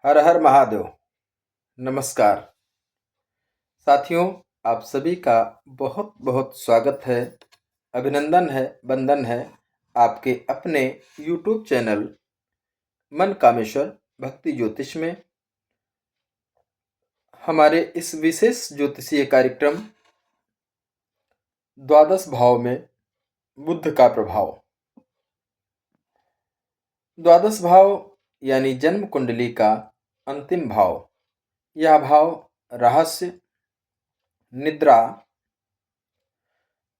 हर हर महादेव। नमस्कार साथियों, आप सभी का बहुत बहुत स्वागत है, अभिनंदन है, वंदन है आपके अपने YouTube चैनल मन कामेश्वर भक्ति ज्योतिष में। हमारे इस विशेष ज्योतिषीय कार्यक्रम द्वादश भाव में बुध का प्रभाव। द्वादश भाव यानी जन्म कुंडली का अंतिम भाव। यह भाव रहस्य, निद्रा,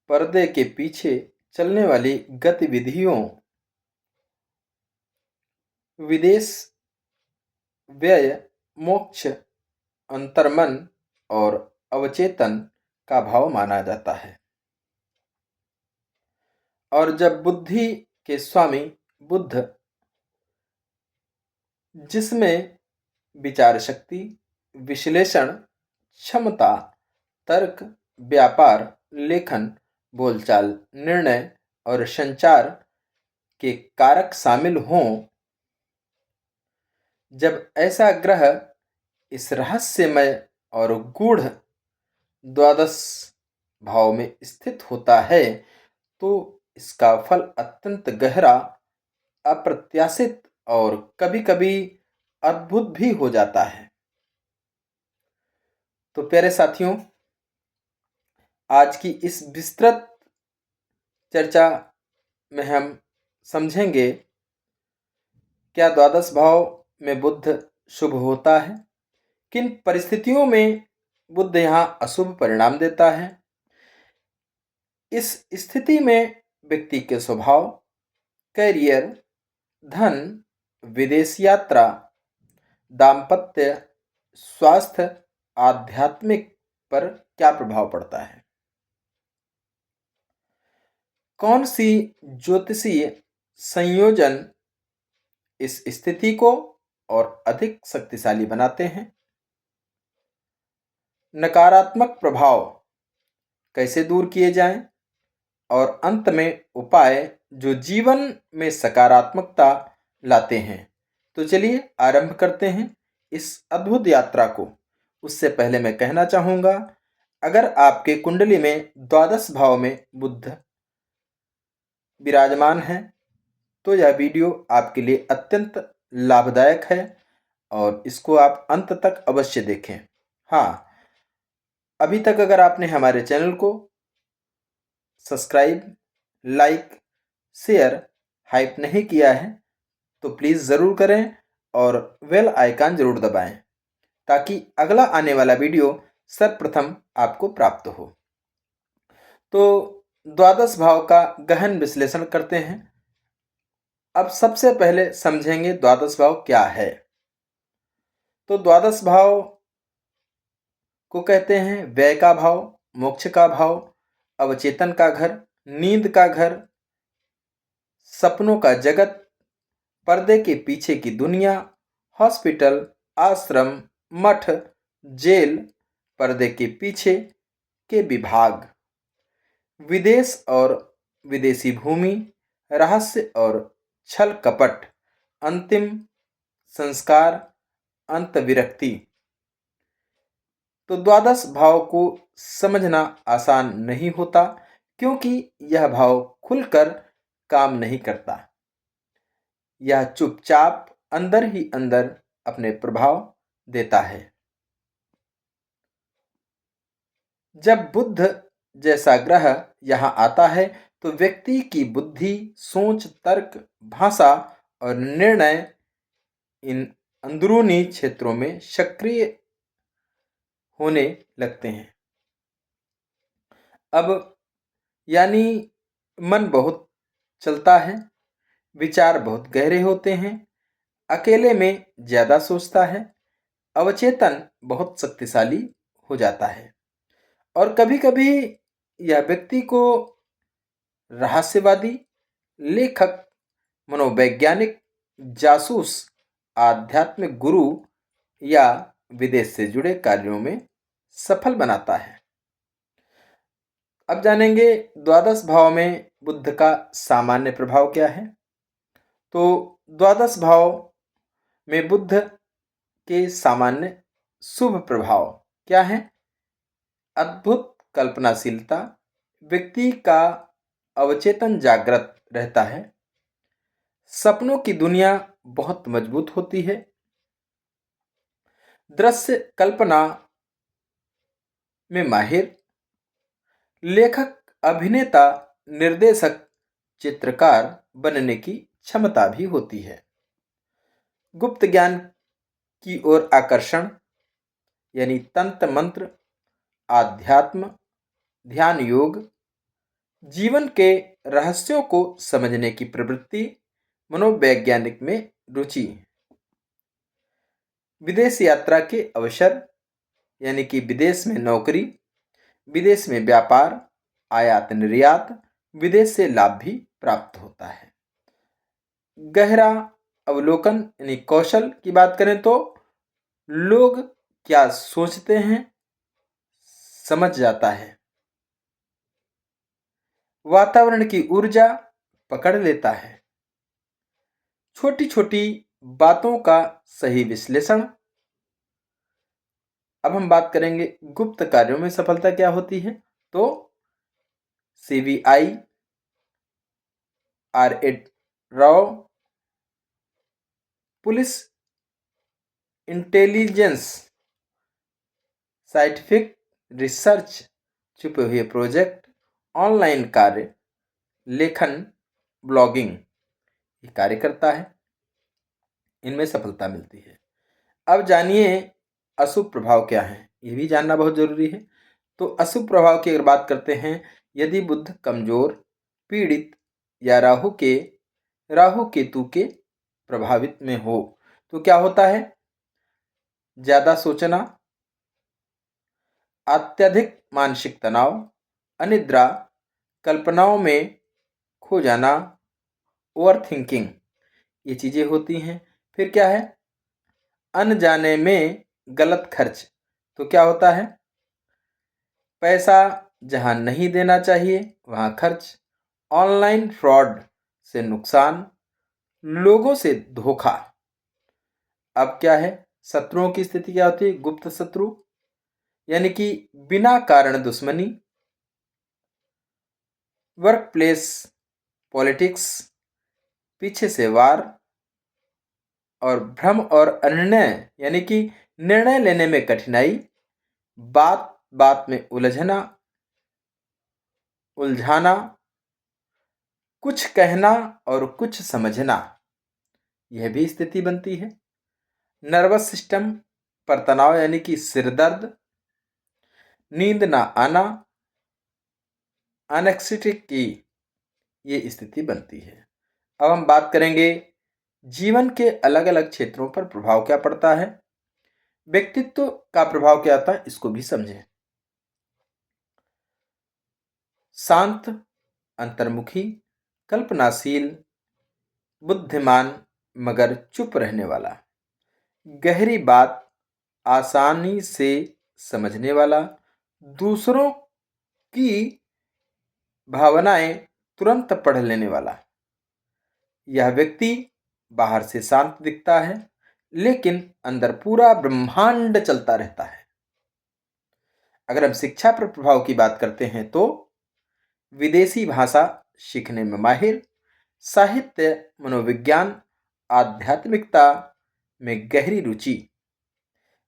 पर्दे के पीछे चलने वाली गतिविधियों, विदेश, व्यय, मोक्ष, अंतर्मन और अवचेतन का भाव माना जाता है। और जब बुद्धि के स्वामी बुध, जिसमें विचार शक्ति, विश्लेषण क्षमता, तर्क, व्यापार, लेखन, बोलचाल, निर्णय और संचार के कारक शामिल हों, जब ऐसा ग्रह इस रहस्यमय और गूढ़ द्वादश भाव में स्थित होता है तो इसका फल अत्यंत गहरा, अप्रत्याशित और कभी-कभी अद्भुत भी हो जाता है। तो प्यारे साथियों, आज की इस विस्तृत चर्चा में हम समझेंगे क्या द्वादश भाव में बुध शुभ होता है, किन परिस्थितियों में बुध यहाँ अशुभ परिणाम देता है। इस स्थिति में व्यक्ति के स्वभाव, करियर, धन, विदेश यात्रा, दाम्पत्य, स्वास्थ्य, आध्यात्मिक पर क्या प्रभाव पड़ता है। कौन सी ज्योतिषीय संयोजन इस स्थिति को और अधिक शक्तिशाली बनाते हैं। नकारात्मक प्रभाव कैसे दूर किए जाएं और अंत में उपाय जो जीवन में सकारात्मकता लाते हैं। तो चलिए आरंभ करते हैं इस अद्भुत यात्रा को। उससे पहले मैं कहना चाहूँगा, अगर आपके कुंडली में द्वादश भाव में बुध विराजमान है तो यह वीडियो आपके लिए अत्यंत लाभदायक है और इसको आप अंत तक अवश्य देखें। हाँ, अभी तक अगर आपने हमारे चैनल को सब्सक्राइब, लाइक, शेयर, हाइप नहीं किया है तो प्लीज़ ज़रूर करें और बेल आइकन ज़रूर दबाएं ताकि अगला आने वाला वीडियो सर्वप्रथम आपको प्राप्त हो। तो द्वादश भाव का गहन विश्लेषण करते हैं। अब सबसे पहले समझेंगे द्वादश भाव क्या है। तो द्वादश भाव को कहते हैं व्यय का भाव, मोक्ष का भाव, अवचेतन का घर, नींद का घर, सपनों का जगत, पर्दे के पीछे की दुनिया, हॉस्पिटल, आश्रम, मठ, जेल, पर्दे के पीछे के विभाग, विदेश और विदेशी भूमि, रहस्य और छल कपट, अंतिम संस्कार, अंत विरक्ति। तो द्वादश भाव को समझना आसान नहीं होता क्योंकि यह भाव खुलकर काम नहीं करता। यह चुपचाप अंदर ही अंदर अपने प्रभाव देता है। जब बुध जैसा ग्रह यहाँ आता है तो व्यक्ति की बुद्धि, सोच, तर्क, भाषा और निर्णय इन अंदरूनी क्षेत्रों में सक्रिय होने लगते हैं। अब यानी मन बहुत चलता है, विचार बहुत गहरे होते हैं, अकेले में ज़्यादा सोचता है, अवचेतन बहुत शक्तिशाली हो जाता है और कभी-कभी यह व्यक्ति को रहस्यवादी, लेखक, मनोवैज्ञानिक, जासूस, आध्यात्मिक गुरु या विदेश से जुड़े कार्यों में सफल बनाता है। अब जानेंगे द्वादश भाव में बुध का सामान्य प्रभाव क्या है। तो द्वादश भाव में बुध के सामान्य शुभ प्रभाव क्या हैं? अद्भुत कल्पनाशीलता, व्यक्ति का अवचेतन जागृत रहता है, सपनों की दुनिया बहुत मजबूत होती है, दृश्य कल्पना में माहिर, लेखक, अभिनेता, निर्देशक, चित्रकार बनने की क्षमता भी होती है। गुप्त ज्ञान की ओर आकर्षण यानी तंत्र मंत्र, आध्यात्म, ध्यान योग, जीवन के रहस्यों को समझने की प्रवृत्ति, मनोवैज्ञानिक में रुचि, विदेश यात्रा के अवसर यानी कि विदेश में नौकरी, विदेश में व्यापार, आयात निर्यात, विदेश से लाभ भी प्राप्त होता है। गहरा अवलोकन यानी कौशल की बात करें तो लोग क्या सोचते हैं समझ जाता है, वातावरण की ऊर्जा पकड़ लेता है, छोटी छोटी बातों का सही विश्लेषण। अब हम बात करेंगे गुप्त कार्यों में सफलता क्या होती है, तो सीबीआई, आरए राव, पुलिस इंटेलिजेंस, साइंटिफिक रिसर्च, छुपे हुए प्रोजेक्ट, ऑनलाइन कार्य, लेखन, ब्लॉगिंग ये कार्य करता है, इनमें सफलता मिलती है। अब जानिए अशुभ प्रभाव क्या है, ये भी जानना बहुत जरूरी है। तो अशुभ प्रभाव की अगर बात करते हैं, यदि बुध कमजोर, पीड़ित या राहु केतु के प्रभावित में हो तो क्या होता है? ज्यादा सोचना, अत्यधिक मानसिक तनाव, अनिद्रा, कल्पनाओं में खो जाना, ओवर थिंकिंग ये चीजें होती हैं। फिर क्या है? अनजाने में गलत खर्च, तो क्या होता है? पैसा जहां नहीं देना चाहिए वहां खर्च, ऑनलाइन फ्रॉड से नुकसान, लोगों से धोखा। अब क्या है? शत्रुओं की स्थिति क्या होती है? गुप्त शत्रु यानी कि बिना कारण दुश्मनी, वर्क प्लेस पॉलिटिक्स, पीछे से वार, और भ्रम और अनिर्णय यानी कि निर्णय लेने में कठिनाई, बात बात में उलझाना, कुछ कहना और कुछ समझना, यह भी स्थिति बनती है। नर्वस सिस्टम पर तनाव यानी कि सिर दर्द, नींद ना आना, एनेक्सिटी की ये स्थिति बनती है। अब हम बात करेंगे जीवन के अलग अलग क्षेत्रों पर प्रभाव क्या पड़ता है, व्यक्तित्व का प्रभाव क्या आता है, इसको भी समझें। शांत, अंतर्मुखी, कल्पनाशील, बुद्धिमान मगर चुप रहने वाला, गहरी बात आसानी से समझने वाला, दूसरों की भावनाएं तुरंत पढ़ लेने वाला। यह व्यक्ति बाहर से शांत दिखता है लेकिन अंदर पूरा ब्रह्मांड चलता रहता है। अगर हम शिक्षा पर प्रभाव की बात करते हैं तो विदेशी भाषा सीखने में माहिर, साहित्य, मनोविज्ञान, आध्यात्मिकता में गहरी रुचि,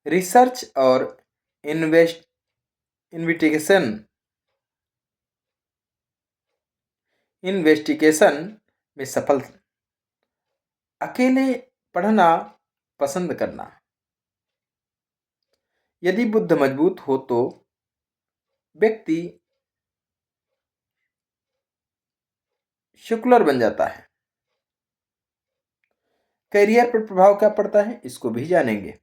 रिसर्च और इन्वेस्टिगेशन में सफल, अकेले पढ़ना पसंद करना। यदि बुद्ध मजबूत हो तो व्यक्ति सेकुलर बन जाता है। करियर पर प्रभाव क्या पड़ता है, इसको भी जानेंगे।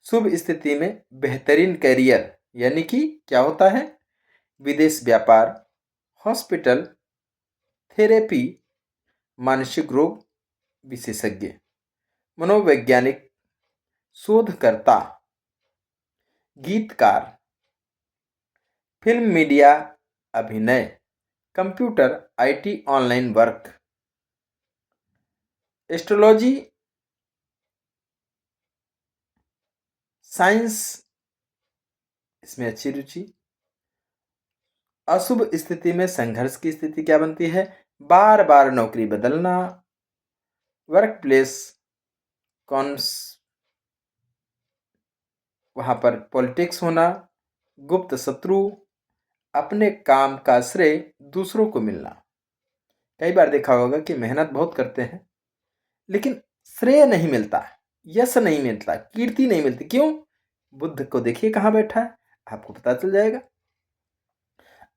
शुभ स्थिति में बेहतरीन करियर यानी कि क्या होता है? विदेश व्यापार, हॉस्पिटल, थेरेपी, मानसिक रोग विशेषज्ञ, मनोवैज्ञानिक, शोधकर्ता, गीतकार, फिल्म मीडिया, अभिनय, computer, IT, online work, astrology science इसमें अच्छी रुचि। अशुभ स्थिति में संघर्ष की स्थिति क्या बनती है? बार बार नौकरी बदलना, वर्क प्लेस कॉन्स वहां पर पॉलिटिक्स होना, गुप्त शत्रु, अपने काम का श्रेय दूसरों को मिलना। कई बार देखा होगा कि मेहनत बहुत करते हैं लेकिन श्रेय नहीं मिलता, यश नहीं मिलता, कीर्ति नहीं मिलती। क्यों? बुध को देखिए कहाँ बैठा है, आपको पता चल जाएगा।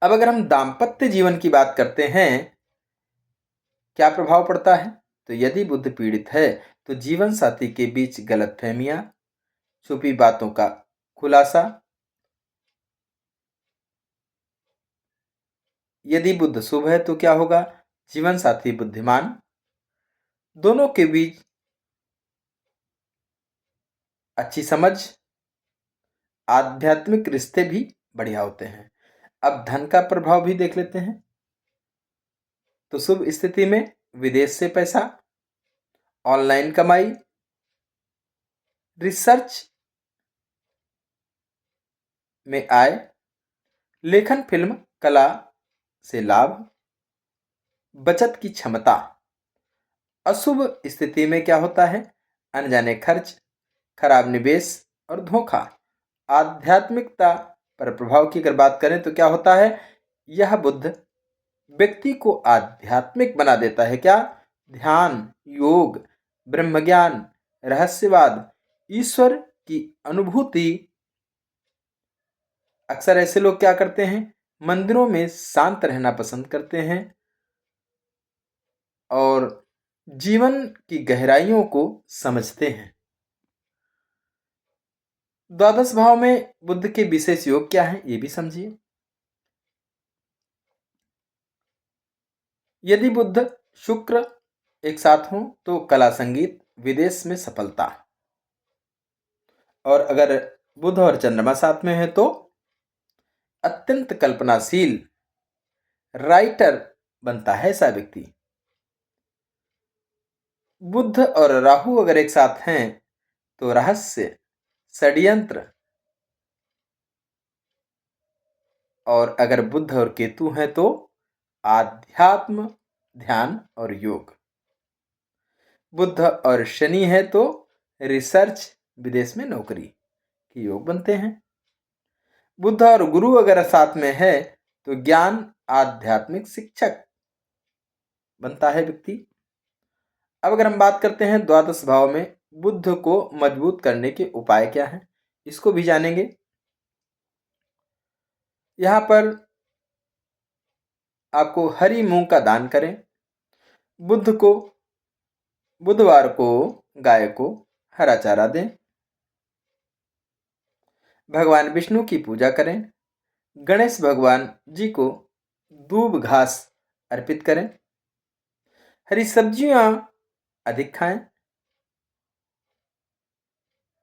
अब अगर हम दाम्पत्य जीवन की बात करते हैं, क्या प्रभाव पड़ता है? तो यदि बुध पीड़ित है तो जीवन साथी के बीच गलतफहमियां, छुपी बातों का खुलासा। यदि बुध शुभ है तो क्या होगा? जीवन साथी बुद्धिमान, दोनों के बीच अच्छी समझ, आध्यात्मिक रिश्ते भी बढ़िया होते हैं। अब धन का प्रभाव भी देख लेते हैं। तो शुभ स्थिति में विदेश से पैसा, ऑनलाइन कमाई, रिसर्च में आय, लेखन, फिल्म, कला से लाभ, बचत की क्षमता। अशुभ स्थिति में क्या होता है? अनजाने खर्च, खराब निवेश और धोखा। आध्यात्मिकता पर प्रभाव की अगर बात करें तो क्या होता है? यह बुध व्यक्ति को आध्यात्मिक बना देता है। क्या? ध्यान, योग, ब्रह्मज्ञान, रहस्यवाद, ईश्वर की अनुभूति। अक्सर ऐसे लोग क्या करते हैं? मंदिरों में शांत रहना पसंद करते हैं और जीवन की गहराइयों को समझते हैं। द्वादश भाव में बुध के विशेष योग क्या है, ये भी समझिए। यदि बुध शुक्र एक साथ हो तो कला, संगीत, विदेश में सफलता। और अगर बुध और चंद्रमा साथ में है तो अत्यंत कल्पनाशील राइटर बनता है ऐसा व्यक्ति। बुध और राहु अगर एक साथ हैं तो रहस्य, षड्यंत्र। और अगर बुध और केतु हैं तो आध्यात्म, ध्यान और योग। बुध और शनि है तो रिसर्च, विदेश में नौकरी के योग बनते हैं। बुध और गुरु अगर साथ में है तो ज्ञान, आध्यात्मिक शिक्षक बनता है व्यक्ति। अब अगर हम बात करते हैं द्वादश भाव में बुध को मजबूत करने के उपाय क्या हैं, इसको भी जानेंगे। यहां पर आपको हरी मूंग का दान करें। बुधवार को गाय को हरा चारा दें। भगवान विष्णु की पूजा करें। गणेश भगवान जी को दूब घास अर्पित करें। हरी सब्जियां अधिक खाएं।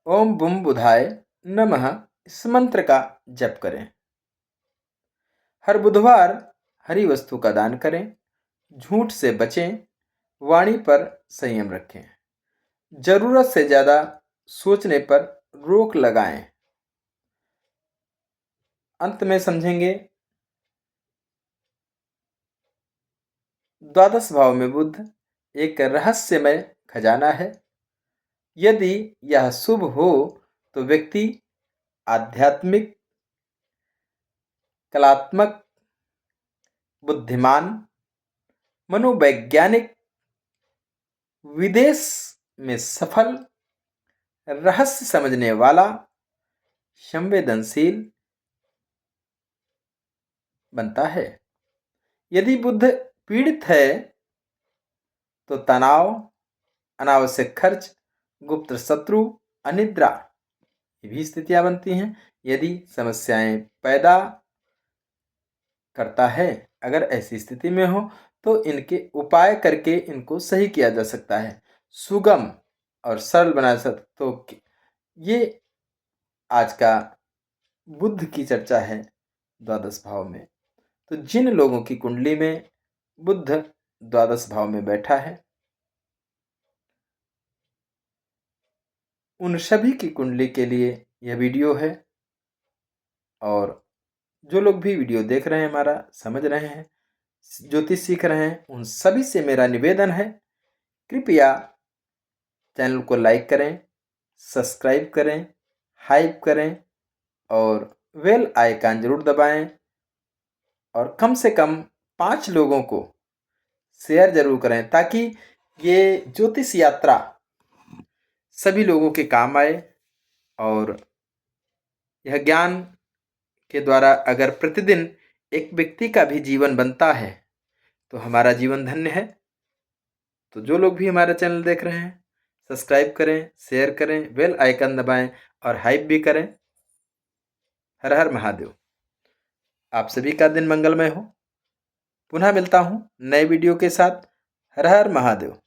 ओम बुम बुधाय नमः इस मंत्र का जप करें। हर बुधवार हरी वस्तु का दान करें। झूठ से बचें। वाणी पर संयम रखें। जरूरत से ज्यादा सोचने पर रोक लगाएं। अंत में समझेंगे, द्वादश भाव में बुध एक रहस्यमय खजाना है। यदि यह शुभ हो तो व्यक्ति आध्यात्मिक, कलात्मक, बुद्धिमान, मनोवैज्ञानिक, विदेश में सफल, रहस्य समझने वाला, संवेदनशील बनता है। यदि बुध पीड़ित है तो तनाव, अनावश्यक खर्च, गुप्त शत्रु, अनिद्रा, ये भी स्थितियां बनती हैं। यदि समस्याएं पैदा करता है, अगर ऐसी स्थिति में हो तो इनके उपाय करके इनको सही किया जा सकता है, सुगम और सरल बना सकते। तो ये आज का बुध की चर्चा है द्वादश भाव में। तो जिन लोगों की कुंडली में बुध द्वादश भाव में बैठा है उन सभी की कुंडली के लिए यह वीडियो है और जो लोग भी वीडियो देख रहे हैं, हमारा समझ रहे हैं, ज्योतिष सीख रहे हैं, उन सभी से मेरा निवेदन है, कृपया चैनल को लाइक करें, सब्सक्राइब करें, हाइप करें और बेल आइकन जरूर दबाएं और कम से कम 5 लोगों को शेयर जरूर करें ताकि ये ज्योतिष यात्रा सभी लोगों के काम आए। और यह ज्ञान के द्वारा अगर प्रतिदिन एक व्यक्ति का भी जीवन बनता है तो हमारा जीवन धन्य है। तो जो लोग भी हमारा चैनल देख रहे हैं, सब्सक्राइब करें, शेयर करें, बेल आइकन दबाएं और हाइप भी करें। हर हर महादेव। आप सभी का दिन मंगलमय हो। पुनः मिलता हूँ नए वीडियो के साथ। हर हर महादेव।